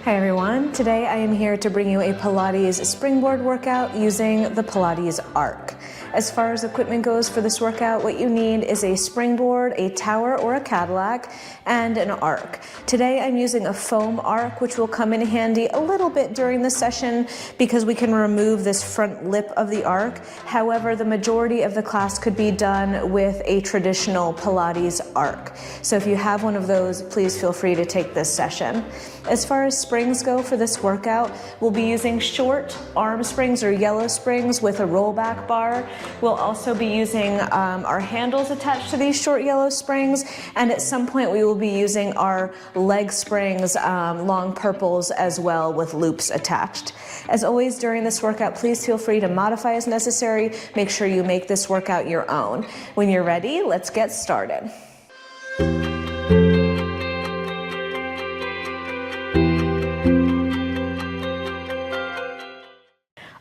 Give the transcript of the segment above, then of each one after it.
Hi everyone, today I am here to bring you a Pilates springboard workout using the Pilates arc. As far as equipment goes for this workout, what you need is a springboard, a tower or a Cadillac, and an arc. Today I'm using a foam arc, which will come in handy a little bit during the session because we can remove this front lip of the arc. However, the majority of the class could be done with a traditional Pilates arc. So if you have one of those, please feel free to take this session. As far as springs go for this workout, we'll be using short arm springs or yellow springs with a rollback bar. We'll also be using our handles attached to these short yellow springs, and at some point we will be using our leg springs, long purples as well with loops attached. As always during this workout, please feel free to modify as necessary. Make sure you make this workout your own. When you're ready, let's get started.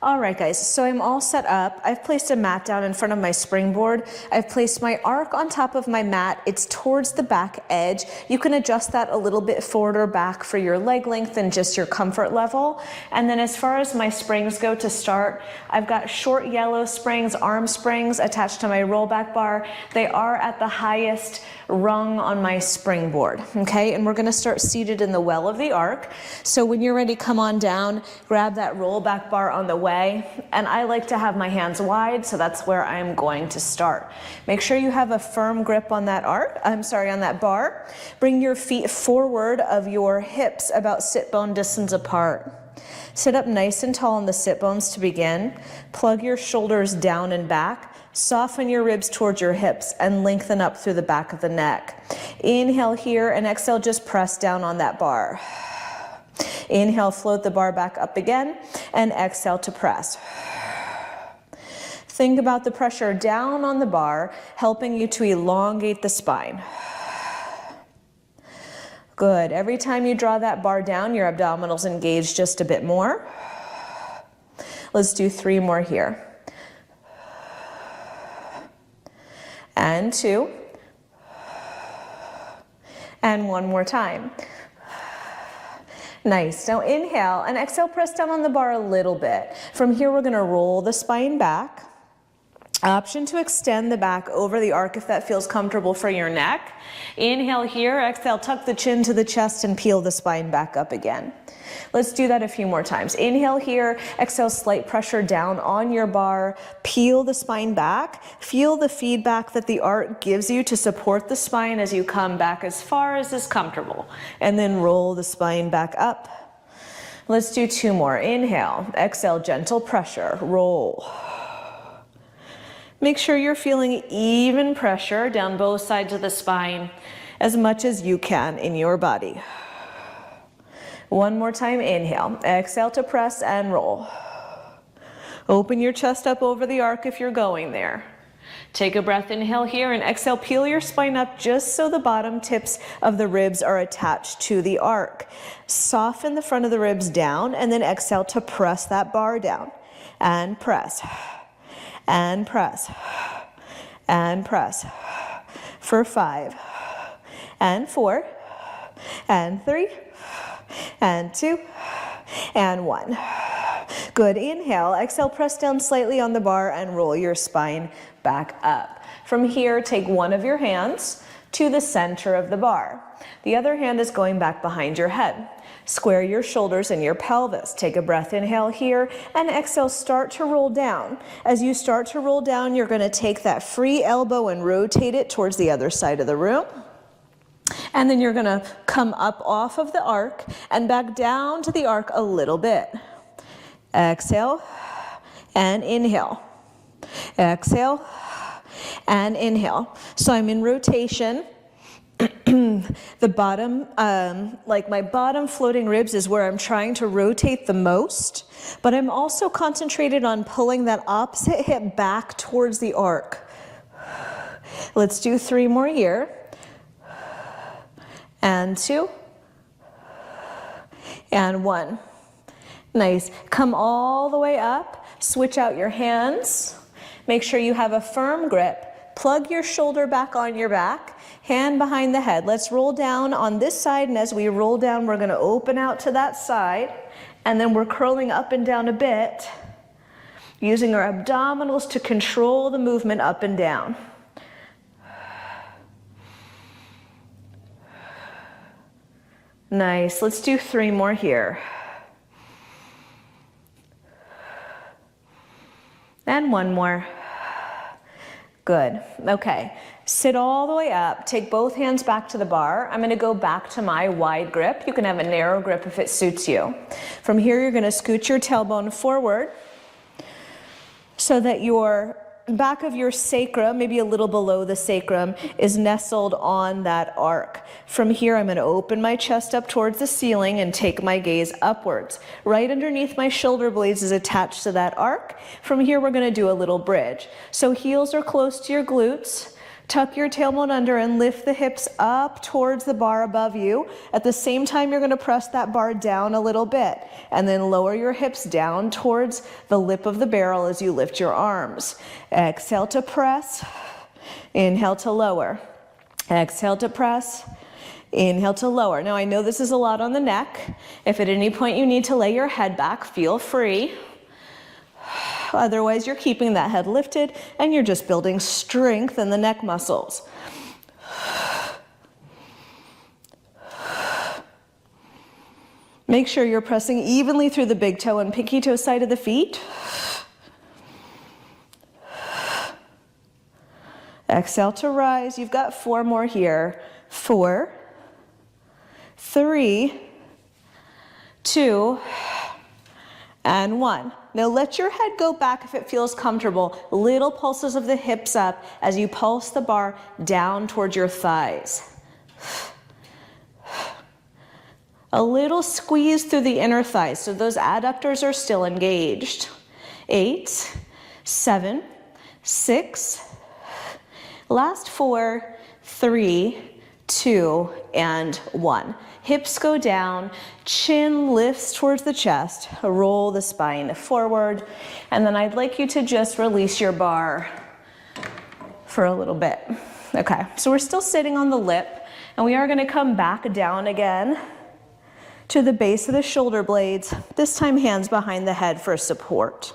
All right guys, so I'm all set up. I've placed a mat down in front of my springboard. I've placed my arc on top of my mat. It's towards the back edge. You can adjust that a little bit forward or back for your leg length and just your comfort level. And then as far as my springs go to start, I've got short yellow springs, arm springs attached to my rollback bar. They are at the highest rung on my springboard, okay? And we're gonna start seated in the well of the arc. So when you're ready, come on down, grab that rollback bar on the way. And I like to have my hands wide, so that's where I'm going to start. Make sure you have a firm grip on that on that bar. Bring your feet forward of your hips about sit bone distance apart. Sit up nice and tall on the sit bones to begin. Plug your shoulders down and back. Soften your ribs towards your hips and lengthen up through the back of the neck. Inhale here and exhale, just press down on that bar. Inhale, float the bar back up again, and exhale to press. Think about the pressure down on the bar, helping you to elongate the spine. Good. Every time you draw that bar down, your abdominals engage just a bit more. Let's do 3 more here. And 2. And 1 more time. Nice. Now inhale and exhale, press down on the bar a little bit. From here, we're going to roll the spine back. Option to extend the back over the arc if that feels comfortable for your neck. Inhale here, exhale, tuck the chin to the chest and peel the spine back up again. Let's do that a few more times. Inhale here, exhale, slight pressure down on your bar, peel the spine back, feel the feedback that the arc gives you to support the spine as you come back as far as is comfortable, and then roll the spine back up. Let's do 2 more. Inhale, exhale, gentle pressure, roll. Make sure you're feeling even pressure down both sides of the spine as much as you can in your body. 1 more time, inhale, exhale to press and roll. Open your chest up over the arc if you're going there. Take a breath, inhale here, and exhale, peel your spine up just so the bottom tips of the ribs are attached to the arc. Soften the front of the ribs down, and then exhale to press that bar down. And press, and press, and press. For 5, and 4, and 3, and 2, and 1. Good. Inhale, exhale, press down slightly on the bar and roll your spine back up. From here, take one of your hands to the center of the bar. The other hand is going back behind your head. Square your shoulders and your pelvis. Take a breath, inhale here, and exhale, start to roll down. As you start to roll down, you're going to take that free elbow and rotate it towards the other side of the room. And then you're going to come up off of the arc and back down to the arc a little bit. Exhale and inhale. Exhale and inhale. So I'm in rotation. The bottom, like my bottom floating ribs is where I'm trying to rotate the most, but I'm also concentrated on pulling that opposite hip back towards the arc. Let's do 3 more here. And 2, and 1. Nice. Come all the way up, switch out your hands. Make sure you have a firm grip. Plug your shoulder back on your back. hand behind the head. Let's roll down on this side, and as we roll down, we're gonna open out to that side, and then we're curling up and down a bit, using our abdominals to control the movement up and down. Nice, let's do 3 more here. And 1 more. Good, okay. Sit all the way up, take both hands back to the bar. I'm gonna go back to my wide grip. You can have a narrow grip if it suits you. From here, you're gonna scoot your tailbone forward so that your back of your sacrum, maybe a little below the sacrum, is nestled on that arc. From here, I'm gonna open my chest up towards the ceiling and take my gaze upwards. Right underneath my shoulder blades is attached to that arc. From here, we're gonna do a little bridge. So heels are close to your glutes. Tuck your tailbone under and lift the hips up towards the bar above you. At the same time, you're gonna press that bar down a little bit, and then lower your hips down towards the lip of the barrel as you lift your arms. Exhale to press, inhale to lower. Exhale to press, inhale to lower. Now I know this is a lot on the neck. If at any point you need to lay your head back, feel free. Otherwise, you're keeping that head lifted and you're just building strength in the neck muscles. Make sure you're pressing evenly through the big toe and pinky toe side of the feet. Exhale to rise. You've got 4 more here. 4, 3, 2, and 1. Now let your head go back if it feels comfortable. Little pulses of the hips up as you pulse the bar down towards your thighs. A little squeeze through the inner thighs so those adductors are still engaged. 8, 7, 6, last 4, 3, 2, and 1. Hips go down, chin lifts towards the chest, roll the spine forward, and then I'd like you to just release your bar for a little bit. Okay, so we're still sitting on the lip, and we are gonna come back down again to the base of the shoulder blades, this time hands behind the head for support.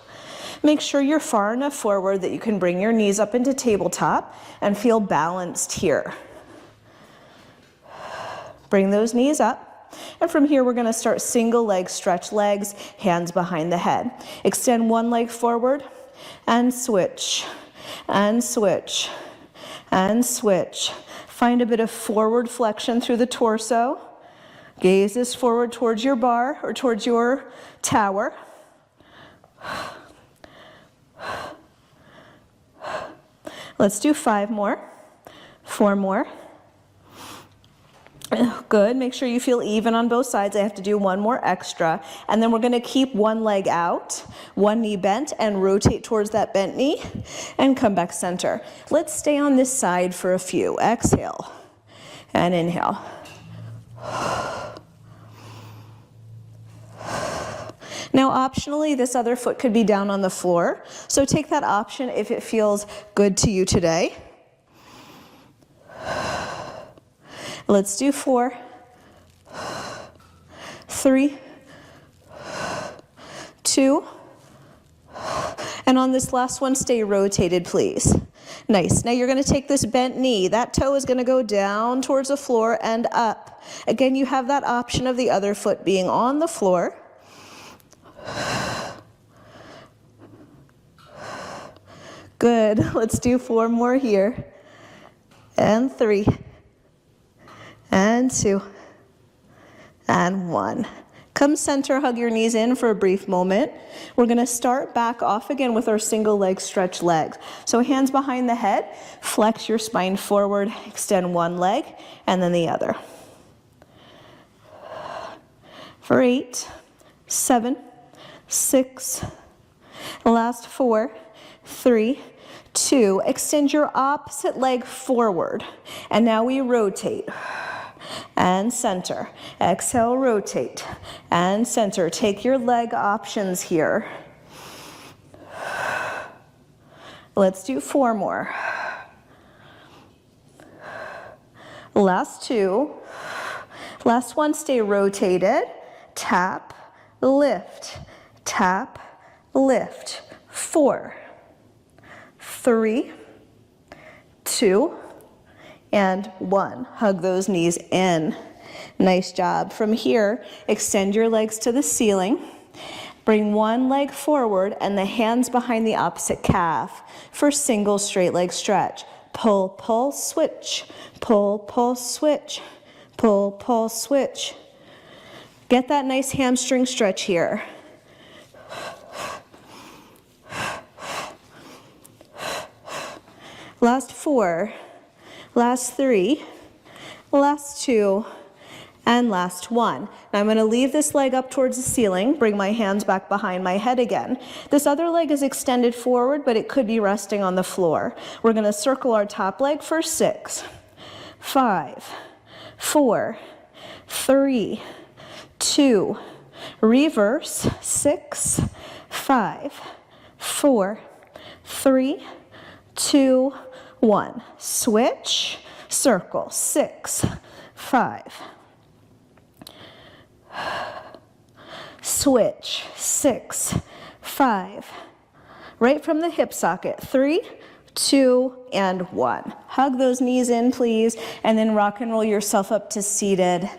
Make sure you're far enough forward that you can bring your knees up into tabletop and feel balanced here. Bring those knees up, and from here we're gonna start single leg stretch legs, hands behind the head. Extend one leg forward, and switch, and switch, and switch. Find a bit of forward flexion through the torso. Gaze is forward towards your bar or towards your tower. Let's do 5 more, 4 more. Good, make sure you feel even on both sides. I have to do 1 more extra. And then we're gonna keep one leg out, one knee bent, and rotate towards that bent knee, and come back center. Let's stay on this side for a few. Exhale, and inhale. Now optionally, this other foot could be down on the floor. So take that option if it feels good to you today. Let's do 4, 3, 2, and on this last one, stay rotated, please. Nice. Now you're going to take this bent knee. That toe is going to go down towards the floor and up. Again, you have that option of the other foot being on the floor. Good. Let's do 4 more here. And 3. And 2, and 1. Come center, hug your knees in for a brief moment. We're gonna start back off again with our single leg stretch legs. So hands behind the head, flex your spine forward, extend one leg, and then the other. For 8, 7, 6, last 4, 3, 2. Extend your opposite leg forward. And now we rotate. And center. Exhale, rotate. And center. Take your leg options here. Let's do 4 more. Last 2. Last one, stay rotated. Tap, lift, tap, lift. 4, 3, 2, and 1. Hug those knees in. Nice job. From here, extend your legs to the ceiling. Bring one leg forward and the hands behind the opposite calf for single straight leg stretch. Pull, pull, switch. Pull, pull, switch. Pull, pull, switch. Get that nice hamstring stretch here. Last 4, last 3, last 2, and last 1. Now I'm going to leave this leg up towards the ceiling, bring my hands back behind my head again. This other leg is extended forward, but it could be resting on the floor. We're going to circle our top leg for 6, 5, 4, 3, 2, reverse, 6, 5, 4, 3, 2, 1. Switch, circle, 6, 5. Switch, 6, 5. Right from the hip socket, 3, 2, and 1. Hug those knees in, please, and then rock and roll yourself up to seated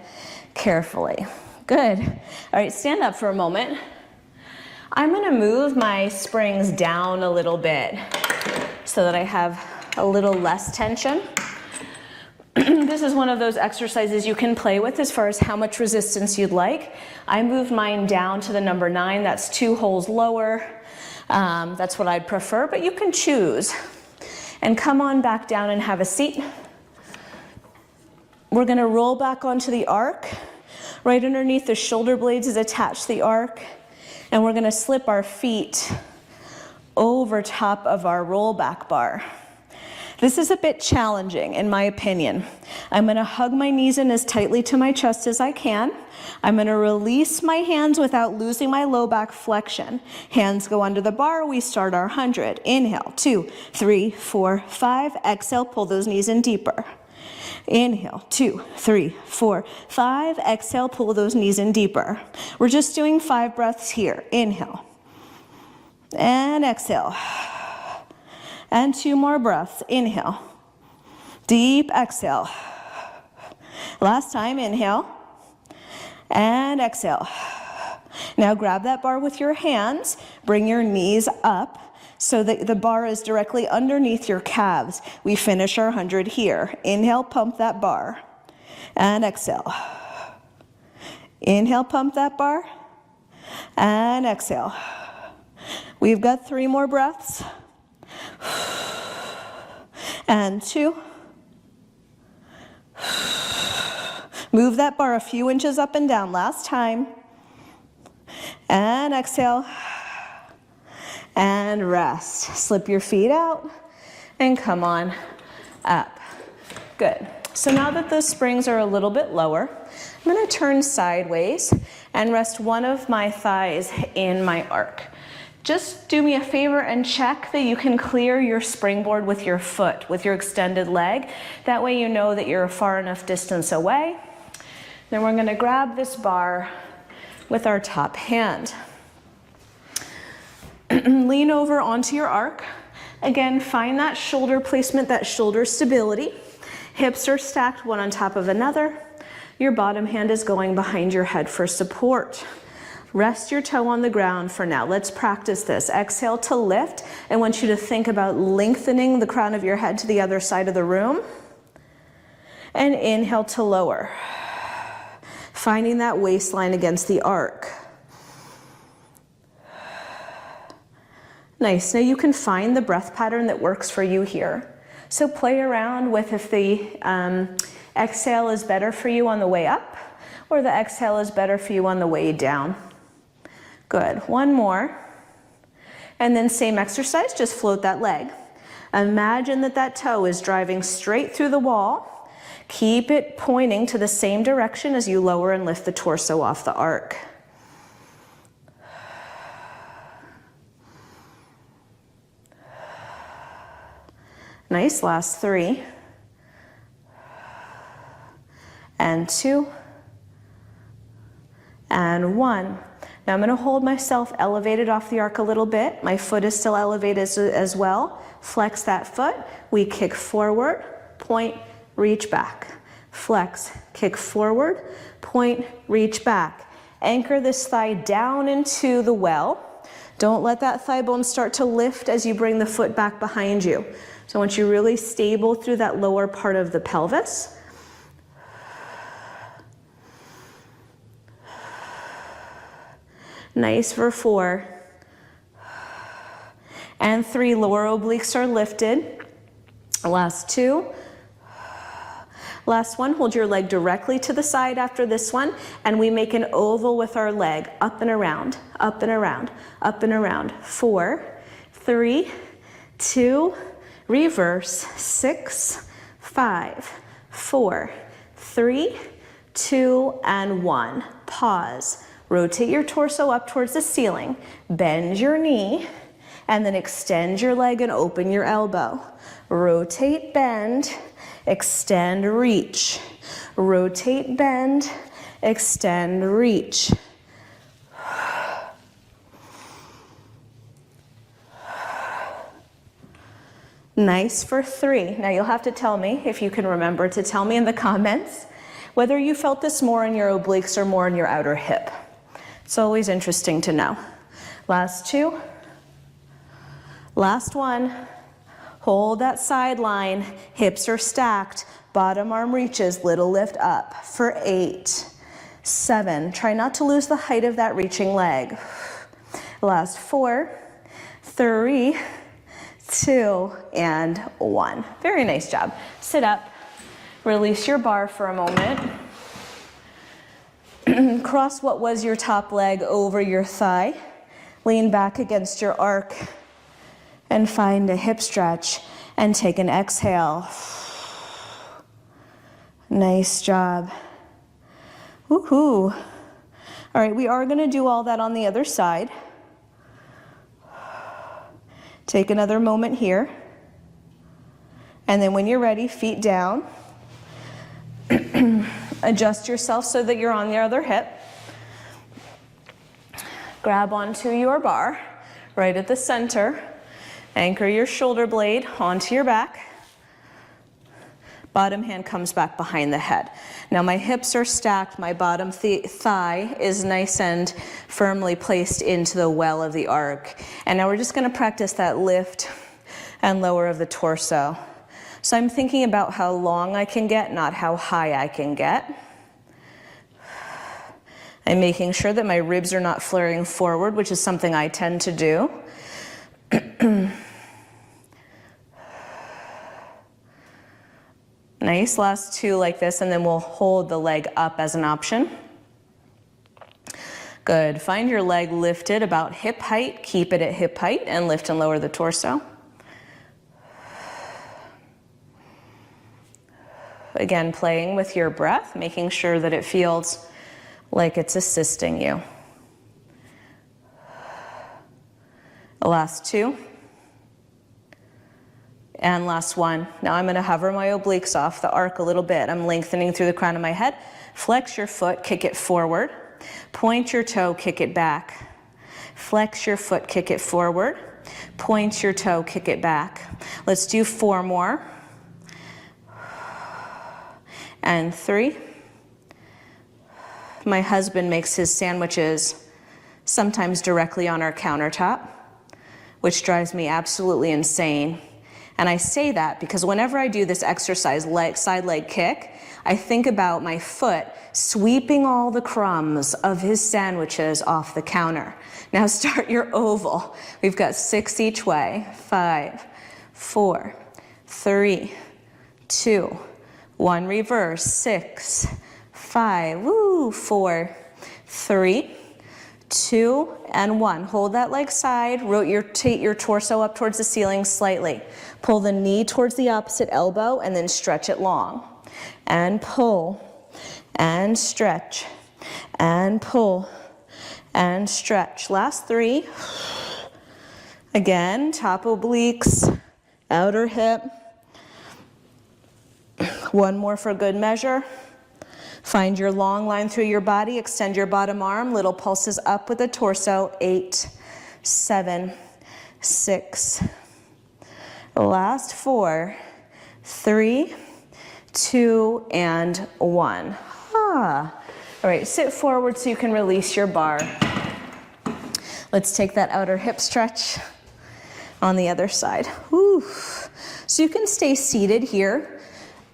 carefully. Good. All right, stand up for a moment. I'm going to move my springs down a little bit so that I have a little less tension. This is one of those exercises you can play with as far as how much resistance you'd like. I moved mine down to the number 9. That's 2 holes lower. That's what I'd prefer, but you can choose. And come on back down and have a seat. We're going to roll back onto the arc. Right underneath the shoulder blades is attached to the arc. And we're going to slip our feet over top of our rollback bar. This is a bit challenging, in my opinion. I'm going to hug my knees in as tightly to my chest as I can. I'm going to release my hands without losing my low back flexion. Hands go under the bar. We start our 100. Inhale, 2, 3, 4, 5. Exhale, pull those knees in deeper. Inhale, 2, 3, 4, 5. Exhale, pull those knees in deeper. We're just doing 5 breaths here. Inhale. And exhale. And 2 more breaths. Inhale. Deep exhale. Last time, inhale. And exhale. Now grab that bar with your hands. Bring your knees up so that the bar is directly underneath your calves. We finish our 100 here. Inhale, pump that bar. And exhale. Inhale, pump that bar. And exhale. We've got 3 more breaths. And 2. Move that bar a few inches up and down. Last time. And exhale. And rest. Slip your feet out and come on up. Good. So now that those springs are a little bit lower, I'm going to turn sideways and rest one of my thighs in my arc. Just do me a favor and check that you can clear your springboard with your foot, with your extended leg. That way you know that you're a far enough distance away. Then we're going to grab this bar with our top hand. Lean over onto your arc. Again, find that shoulder placement, that shoulder stability. Hips are stacked one on top of another. Your bottom hand is going behind your head for support. Rest your toe on the ground for now. Let's practice this. Exhale to lift. I want you to think about lengthening the crown of your head to the other side of the room. And inhale to lower. Finding that waistline against the arc. Nice. Now you can find the breath pattern that works for you here. So play around with if the exhale is better for you on the way up or the exhale is better for you on the way down. Good. One more. And then same exercise, just float that leg. Imagine that that toe is driving straight through the wall. Keep it pointing to the same direction as you lower and lift the torso off the arc. Nice. Last 3. and 2, and 1. Now I'm going to hold myself elevated off the arc a little bit. My foot is still elevated as well. Flex that foot. We kick forward, point, reach back. Flex, kick forward, point, reach back. Anchor this thigh down into the well. Don't let that thigh bone start to lift as you bring the foot back behind you. So I want you really stable through that lower part of the pelvis. Nice for 4. And 3, lower obliques are lifted. Last 2. Last one, hold your leg directly to the side after this one, and we make an oval with our leg, up and around, up and around, up and around. 4, 3, 2, reverse, 6, 5, 4, 3, 2, and 1. Pause. Rotate your torso up towards the ceiling, bend your knee, and then extend your leg and open your elbow. Rotate, bend, extend, reach. Rotate, bend, extend, reach. Nice for 3. Now you'll have to tell me, if you can remember, to tell me in the comments whether you felt this more in your obliques or more in your outer hip. It's always interesting to know. Last 2. Last 1. Hold that side line. Hips are stacked. Bottom arm reaches. Little lift up for 8, 7. Try not to lose the height of that reaching leg. Last 4, 3, 2, and 1. Very nice job. Sit up. Release your bar for a moment. Cross what was your top leg over your thigh. Lean back against your arc and find a hip stretch and take an exhale. Nice job. Woohoo. All right, we are going to do all that on the other side. Take another moment here. And then when you're ready, feet down. Adjust yourself so that you're on the other hip. Grab onto your bar right at the center. Anchor your shoulder blade onto your back. Bottom hand comes back behind the head. Now my hips are stacked. My bottom thigh is nice and firmly placed into the well of the arc. And now we're just going to practice that lift and lower of the torso. So I'm thinking about how long I can get, not how high I can get. I'm making sure that my ribs are not flaring forward, which is something I tend to do. Nice, last 2 like this, and then we'll hold the leg up as an option. Good, find your leg lifted about hip height, keep it at hip height, and lift and lower the torso. Again, playing with your breath, making sure that it feels like it's assisting you. The last 2. And last 1. Now I'm going to hover my obliques off the arc a little bit. I'm lengthening through the crown of my head. Flex your foot, kick it forward. Point your toe, kick it back. Flex your foot, kick it forward. Point your toe, kick it back. Let's do 4 more. And 3. My husband makes his sandwiches sometimes directly on our countertop, which drives me absolutely insane. And I say that because whenever I do this exercise, side leg kick, I think about my foot sweeping all the crumbs of his sandwiches off the counter. Now start your oval. We've got 6 each way. 5, 4, 3, 2, 1, reverse. 6, 5, woo, 4, 3, 2, and 1. Hold that leg side, rotate your torso up towards the ceiling slightly. Pull the knee towards the opposite elbow and then stretch it long. And pull, and stretch, and pull, and stretch. Last 3. Again, top obliques, outer hip. 1 more for good measure. Find your long line through your body, extend your bottom arm, little pulses up with the torso. 8, 7, 6, last 4, 3, 2, and 1. All right, sit forward so you can release your bar. Let's take that outer hip stretch on the other side. Whew. So you can stay seated here,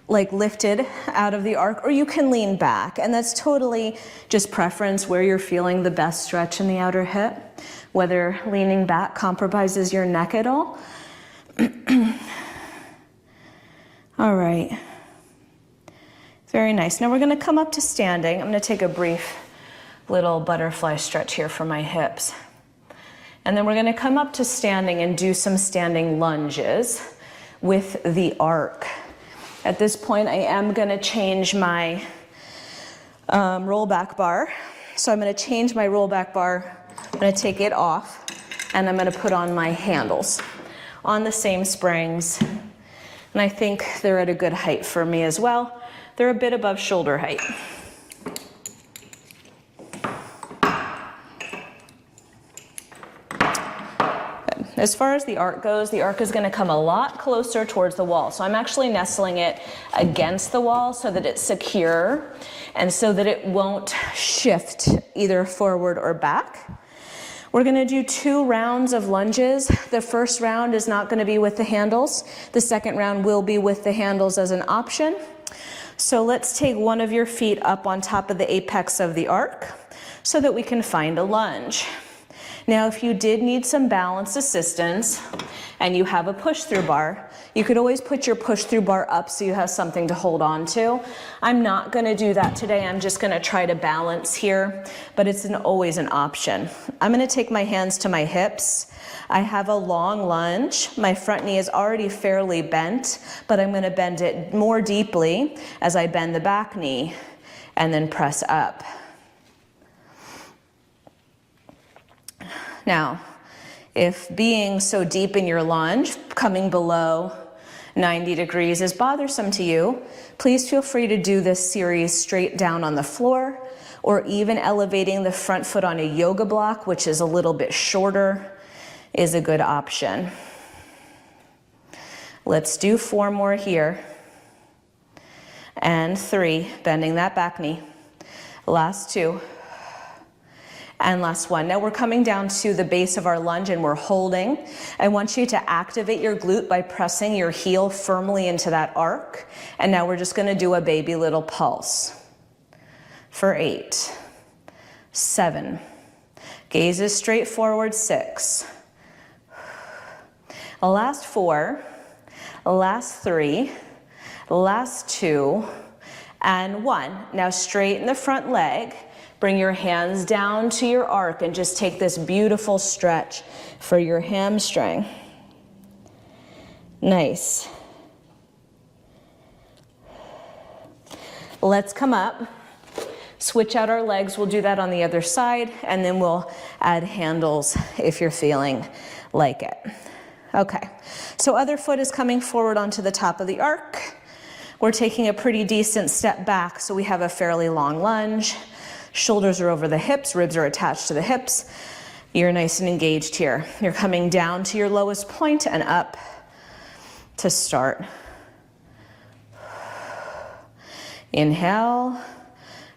like lifted out of the arc, or you can lean back, and that's totally just preference where you're feeling the best stretch in the outer hip, whether leaning back compromises your neck at all. All right, very nice. Now we're gonna come up to standing. I'm gonna take a brief little butterfly stretch here for my hips. And then we're gonna come up to standing and do some standing lunges with the arc. At this point, I am gonna change my rollback bar. So I'm gonna change my rollback bar. I'm gonna take it off, and I'm gonna put on my handles on the same springs. And I think they're at a good height for me as well. They're a bit above shoulder height. As far as the arc goes, the arc is going to come a lot closer towards the wall. So I'm actually nestling it against the wall so that it's secure and so that it won't shift either forward or back. We're going to do 2 rounds of lunges. The first round is not going to be with the handles. The second round will be with the handles as an option. So let's take one of your feet up on top of the apex of the arc so that we can find a lunge. Now, if you did need some balance assistance and you have a push-through bar, you could always put your push-through bar up so you have something to hold on to. I'm not going to do that today. I'm just going to try to balance here, but it's always an option. I'm going to take my hands to my hips. I have a long lunge. My front knee is already fairly bent, but I'm going to bend it more deeply as I bend the back knee and then press up. Now, if being so deep in your lunge, coming below 90 degrees is bothersome to you, please feel free to do this series straight down on the floor, or even elevating the front foot on a yoga block, which is a little bit shorter, is a good option. Let's do 4 more here. And 3, bending that back knee. Last 2. And last 1. Now we're coming down to the base of our lunge and we're holding. I want you to activate your glute by pressing your heel firmly into that arc. And now we're just going to do a baby little pulse. For 8, 7, gaze is straight forward, 6, last 4, last 3, last 2, and 1. Now straighten the front leg. Bring your hands down to your arc and just take this beautiful stretch for your hamstring. Nice. Let's come up, switch out our legs. We'll do that on the other side, and then we'll add handles if you're feeling like it. Okay, so other foot is coming forward onto the top of the arc. We're taking a pretty decent step back, so we have a fairly long lunge. Shoulders are over the hips, ribs are attached to the hips. You're nice and engaged here. You're coming down to your lowest point and up to start. Inhale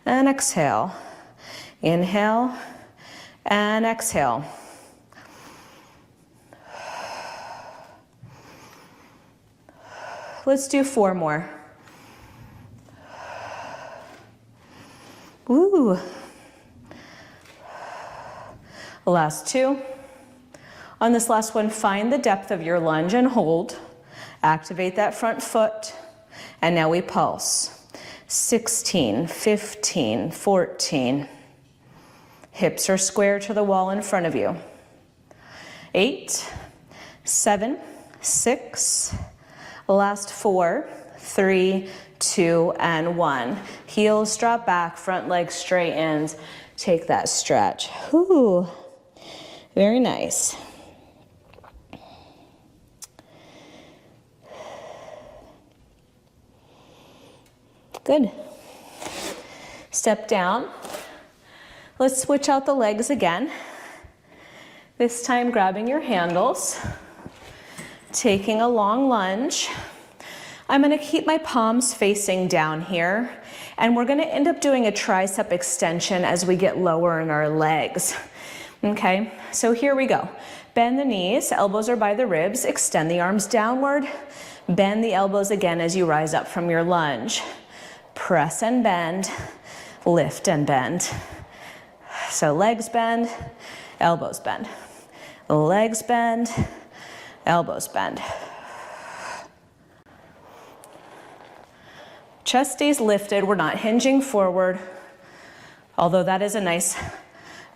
and exhale. Inhale and exhale. Let's do 4 more. Woo. Last 2. On this last one, find the depth of your lunge and hold. Activate that front foot. And now we pulse. 16, 15, 14. Hips are square to the wall in front of you. 8, 7, 6. Last 4, 3, 2, and 1. Heels drop back, front leg straightens. Take that stretch. Ooh, very nice. Good. Step down. Let's switch out the legs again. This time grabbing your handles, taking a long lunge. I'm gonna keep my palms facing down here, and we're gonna end up doing a tricep extension as we get lower in our legs. Okay, so here we go. Bend the knees, elbows are by the ribs, extend the arms downward, bend the elbows again as you rise up from your lunge. Press and bend, lift and bend. So legs bend, elbows bend. Legs bend, elbows bend. Chest stays lifted, we're not hinging forward, although that is a nice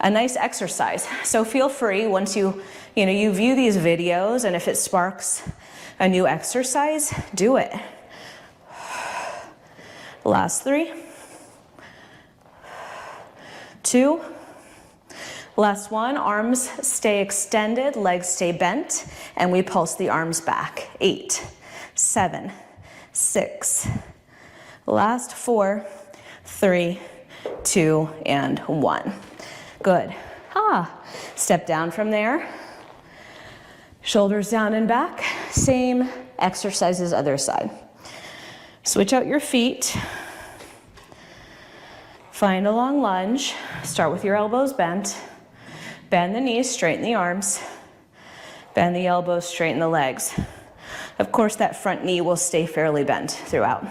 exercise. So feel free once you view these videos, and if it sparks a new exercise, do it. Last 3, 2, last 1, arms stay extended, legs stay bent, and we pulse the arms back. 8, 7, 6, last 4, 3, 2, and 1. Good. Step down from there. Shoulders down and back. Same exercise as other side. Switch out your feet. Find a long lunge. Start with your elbows bent. Bend the knees, straighten the arms. Bend the elbows, straighten the legs. Of course, that front knee will stay fairly bent throughout.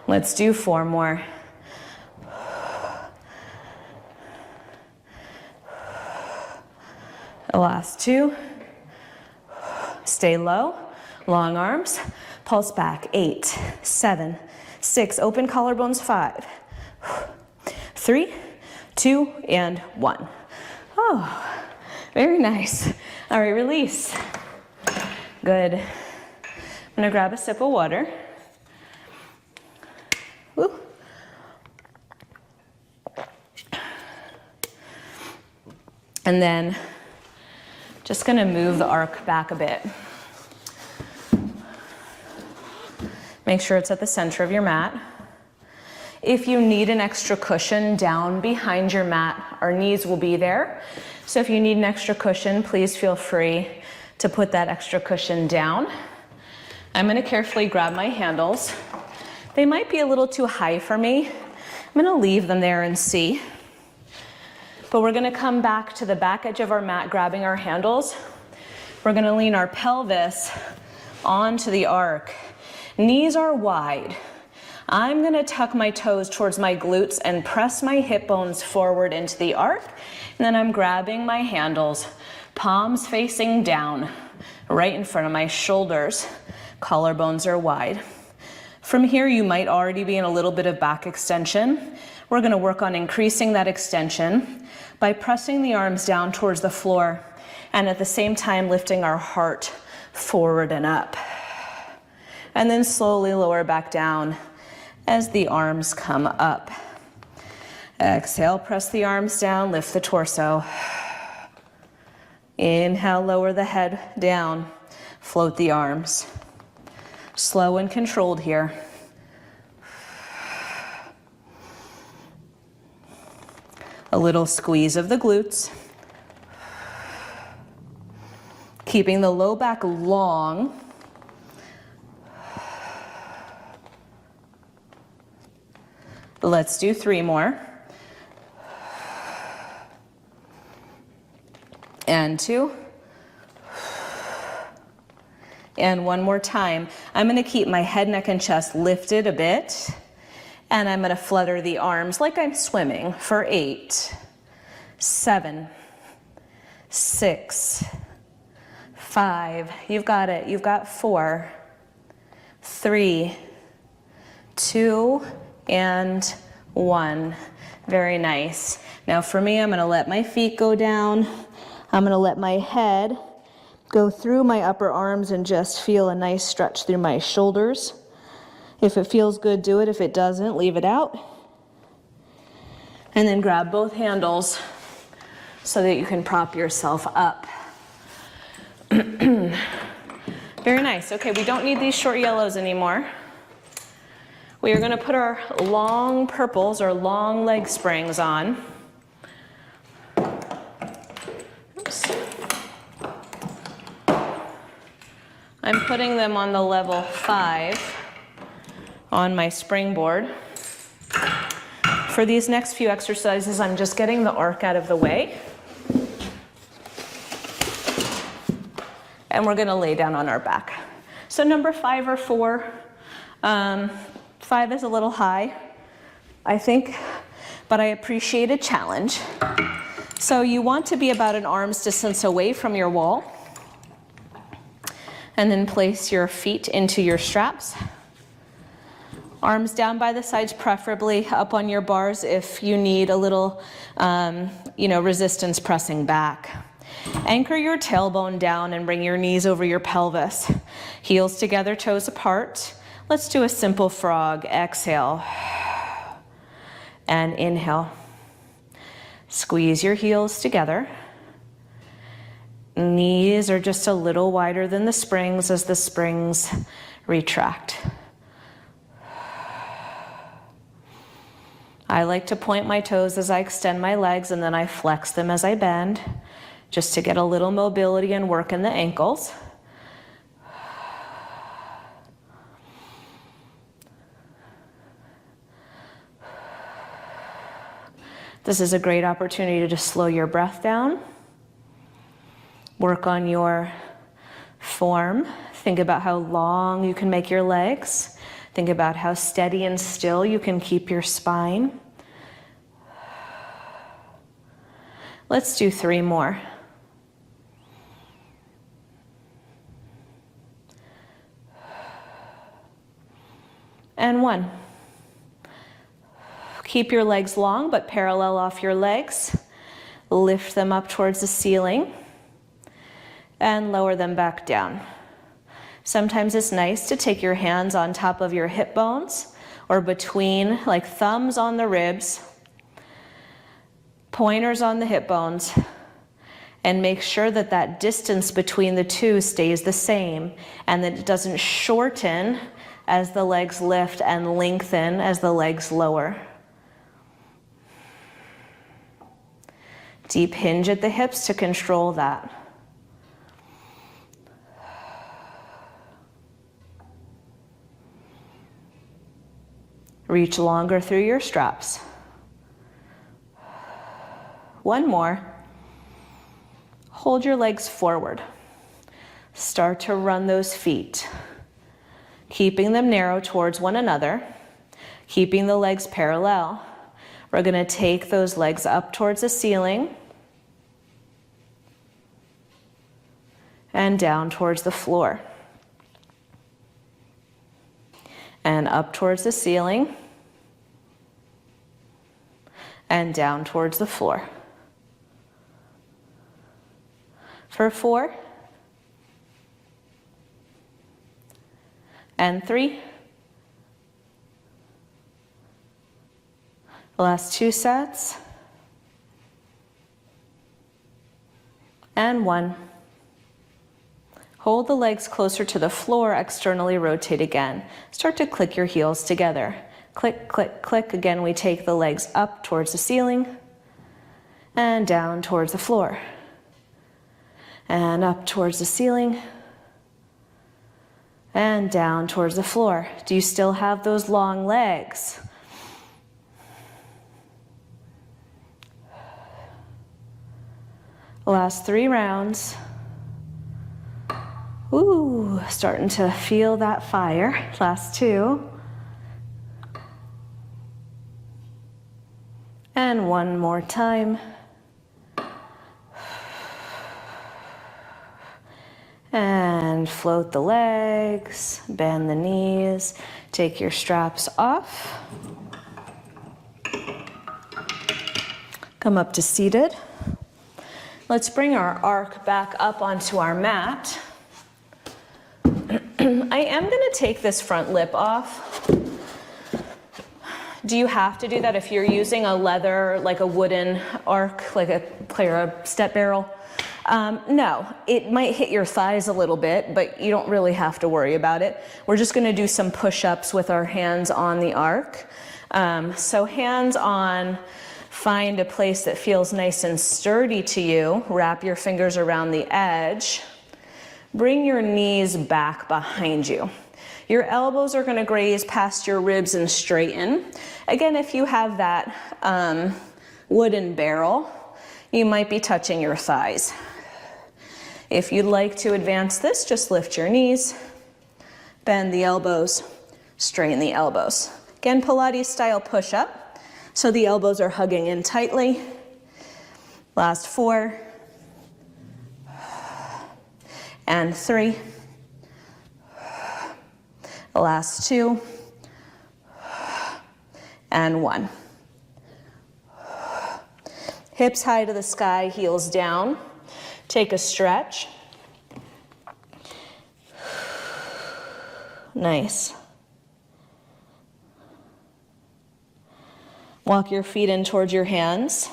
Let's do 4 more. The last 2. Stay low, long arms, pulse back. 8, 7, 6, open collarbones. 5, 3, 2, and 1. Oh, very nice. All right, release. Good. I'm gonna grab a sip of water. Woo. And then just gonna move the arc back a bit. Make sure it's at the center of your mat. If you need an extra cushion down behind your mat, our knees will be there. So if you need an extra cushion, please feel free to put that extra cushion down. I'm gonna carefully grab my handles. They might be a little too high for me. I'm gonna leave them there and see. But we're gonna come back to the back edge of our mat, grabbing our handles. We're gonna lean our pelvis onto the arc. Knees are wide. I'm gonna tuck my toes towards my glutes and press my hip bones forward into the arc. And then I'm grabbing my handles, palms facing down, right in front of my shoulders. Collarbones are wide. From here, you might already be in a little bit of back extension. We're gonna work on increasing that extension by pressing the arms down towards the floor and at the same time lifting our heart forward and up. And then slowly lower back down as the arms come up. Exhale, press the arms down, lift the torso. Inhale, lower the head down, float the arms. Slow and controlled here. A little squeeze of the glutes. Keeping the low back long. Let's do 3 more. And 2. And 1 more time. I'm gonna keep my head, neck, and chest lifted a bit. And I'm gonna flutter the arms like I'm swimming for 8, 7, 6, 5. You've got it. You've got 4, 3, 2, and 1. Very nice. Now for me, I'm gonna let my feet go down. I'm gonna let my head go through my upper arms and just feel a nice stretch through my shoulders. If it feels good, do it. If it doesn't, leave it out. And then grab both handles so that you can prop yourself up. Very nice. Okay, we don't need these short yellows anymore. We are going to put our long purples or long leg springs on. Oops. I'm putting them on the level 5 on my springboard. For these next few exercises, I'm just getting the arc out of the way. And we're going to lay down on our back. So number 5 or 4. 5 is a little high, I think, but I appreciate a challenge. So you want to be about an arm's distance away from your wall. And then place your feet into your straps. Arms down by the sides, preferably up on your bars if you need a little, resistance pressing back. Anchor your tailbone down and bring your knees over your pelvis. Heels together, toes apart. Let's do a simple frog. Exhale and inhale. Squeeze your heels together. Knees are just a little wider than the springs as the springs retract. I like to point my toes as I extend my legs, and then I flex them as I bend, just to get a little mobility and work in the ankles. This is a great opportunity to just slow your breath down. Work on your form. Think about how long you can make your legs. Think about how steady and still you can keep your spine. Let's do 3 more. And 1. Keep your legs long, but parallel off your legs. Lift them up towards the ceiling and lower them back down. Sometimes it's nice to take your hands on top of your hip bones or between, like thumbs on the ribs, pointers on the hip bones, and make sure that that distance between the two stays the same and that it doesn't shorten as the legs lift and lengthen as the legs lower. Deep hinge at the hips to control that. Reach longer through your straps. 1 more. Hold your legs forward. Start to run those feet, keeping them narrow towards one another, keeping the legs parallel. We're going to take those legs up towards the ceiling and down towards the floor. And up towards the ceiling and down towards the floor. For 4 and 3. Last 2 sets. And 1. Hold the legs closer to the floor, externally rotate again. Start to click your heels together. Click, click, click. Again, we take the legs up towards the ceiling and down towards the floor. And up towards the ceiling and down towards the floor. Do you still have those long legs? Last 3 rounds. Ooh, starting to feel that fire. Last 2. And 1 more time. And float the legs, bend the knees, take your straps off. Come up to seated. Let's bring our arc back up onto our mat. I am going to take this front lip off. Do you have to do that if you're using a leather, like a wooden arc, like a step barrel? No, it might hit your thighs a little bit, but you don't really have to worry about it. We're just gonna do some push-ups with our hands on the arc. So hands on, find a place that feels nice and sturdy to you. Wrap your fingers around the edge. Bring your knees back behind you. Your elbows are gonna graze past your ribs and straighten. Again, if you have that wooden barrel, you might be touching your thighs. If you'd like to advance this, just lift your knees, bend the elbows, straighten the elbows. Again, Pilates style push-up. So the elbows are hugging in tightly. Last 4 and 3. Last 2 and 1. Hips high to the sky, heels down. Take a stretch. Nice. Walk your feet in towards your hands.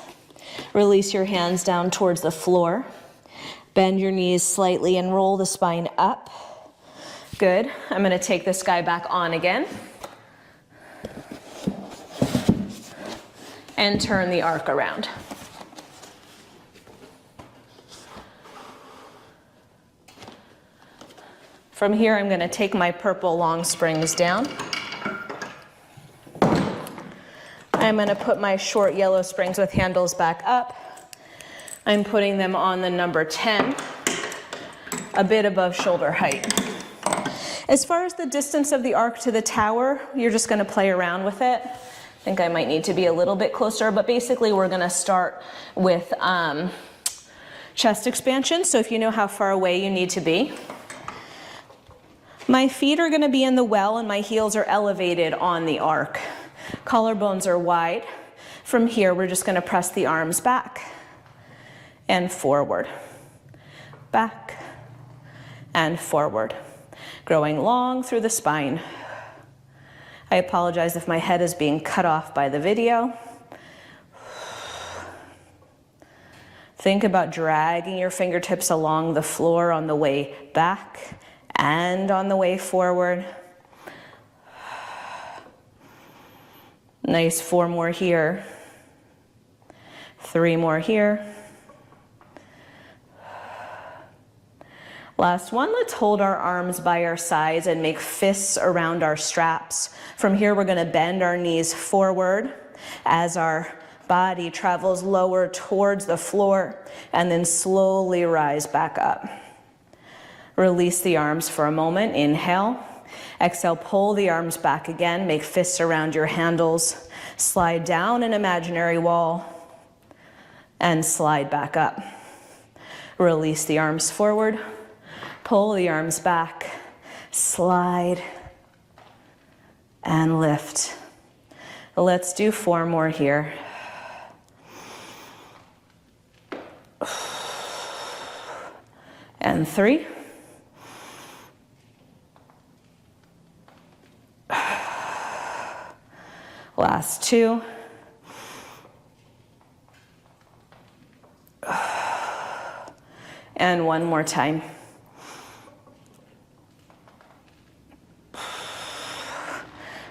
Release your hands down towards the floor. Bend your knees slightly and roll the spine up. Good. I'm going to take this guy back on again. And turn the arc around. From here, I'm going to take my purple long springs down. I'm going to put my short yellow springs with handles back up. I'm putting them on the number 10, a bit above shoulder height. As far as the distance of the arc to the tower, you're just going to play around with it. I think I might need to be a little bit closer, but basically we're going to start with chest expansion. So if you know how far away you need to be. My feet are going to be in the well and my heels are elevated on the arc. Collarbones are wide. From here, we're just going to press the arms back and forward, back and forward, growing long through the spine. I apologize if my head is being cut off by the video. Think about dragging your fingertips along the floor on the way back and on the way forward. Nice, 4 more here. 3 more here. Last one, let's hold our arms by our sides and make fists around our straps. From here, we're gonna bend our knees forward as our body travels lower towards the floor and then slowly rise back up. Release the arms for a moment, inhale. Exhale, pull the arms back again, make fists around your handles, slide down an imaginary wall, and slide back up. Release the arms forward, pull the arms back, slide, and lift. Let's do 4 more here. And 3. Last 2. And 1 more time.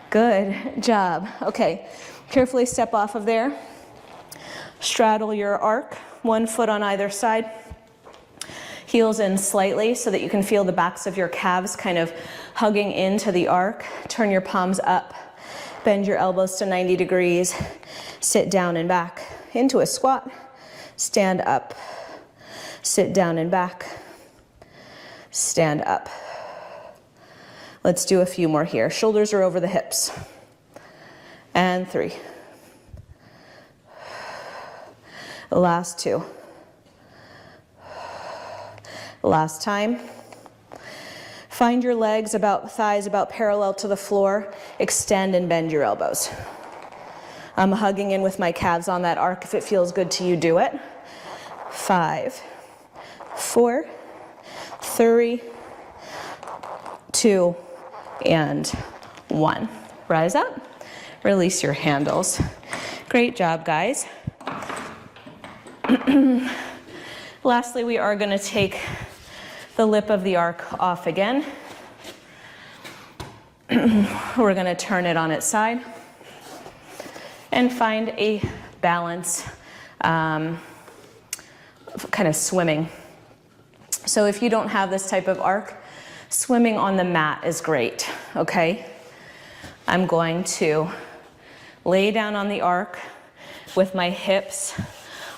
Good job. Okay, carefully step off of there. Straddle your arc, 1 foot on either side. Heels in slightly so that you can feel the backs of your calves kind of hugging into the arc. Turn your palms up. Bend your elbows to 90 degrees. Sit down and back into a squat. Stand up. Sit down and back. Stand up. Let's do a few more here. Shoulders are over the hips. And 3. Last 2. Last time. Find your legs thighs about parallel to the floor. Extend and bend your elbows. I'm hugging in with my calves on that arc. If it feels good to you, do it. 5, 4, 3, 2, and 1. Rise up. Release your handles. Great job, guys. Lastly, we are gonna take the lip of the arc off again. We're gonna turn it on its side and find a balance, kind of swimming. So if you don't have this type of arc, swimming on the mat is great, okay? I'm going to lay down on the arc with my hips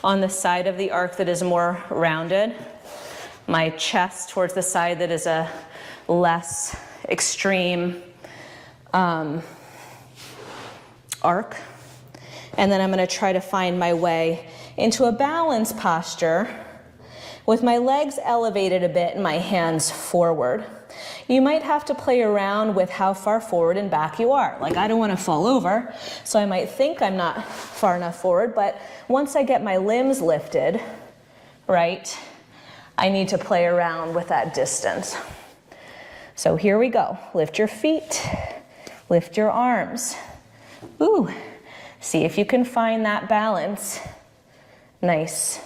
on the side of the arc that is more rounded, my chest towards the side that is a less extreme arc. And then I'm going to try to find my way into a balance posture with my legs elevated a bit and my hands forward. You might have to play around with how far forward and back you are. Like, I don't want to fall over, so I might think I'm not far enough forward, but once I get my limbs lifted, right, I need to play around with that distance. So here we go. Lift your feet, lift your arms. Ooh, see if you can find that balance. Nice.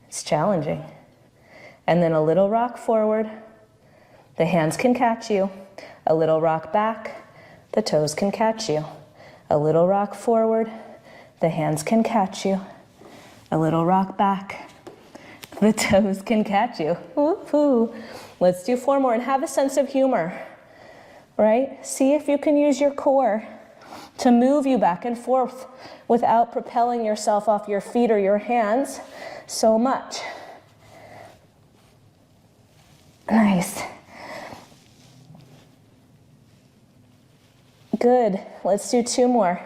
It's challenging. And then a little rock forward. The hands can catch you. A little rock back. The toes can catch you. A little rock forward. The hands can catch you. A little rock back. The toes can catch you. Woo-hoo. Let's do 4 more and have a sense of humor, right? See if you can use your core to move you back and forth without propelling yourself off your feet or your hands so much. Nice. Good. Let's do 2 more.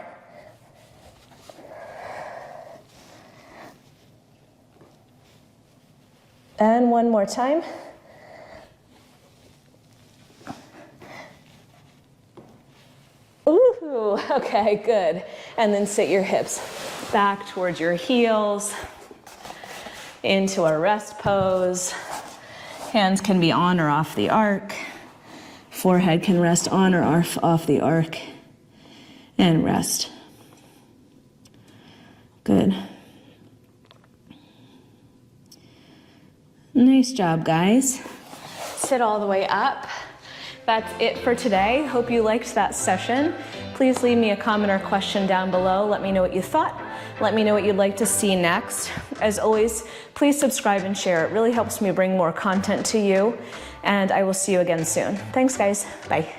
And 1 more time. Ooh, okay, good. And then sit your hips back towards your heels into a rest pose. Hands can be on or off the arc. Forehead can rest on or off the arc. And rest. Good. Nice job, guys. Sit all the way up. That's it for today. Hope you liked that session. Please leave me a comment or question down below. Let me know what you thought. Let me know what you'd like to see next. As always, please subscribe and share. It really helps me bring more content to you. And I will see you again soon. Thanks, guys. Bye.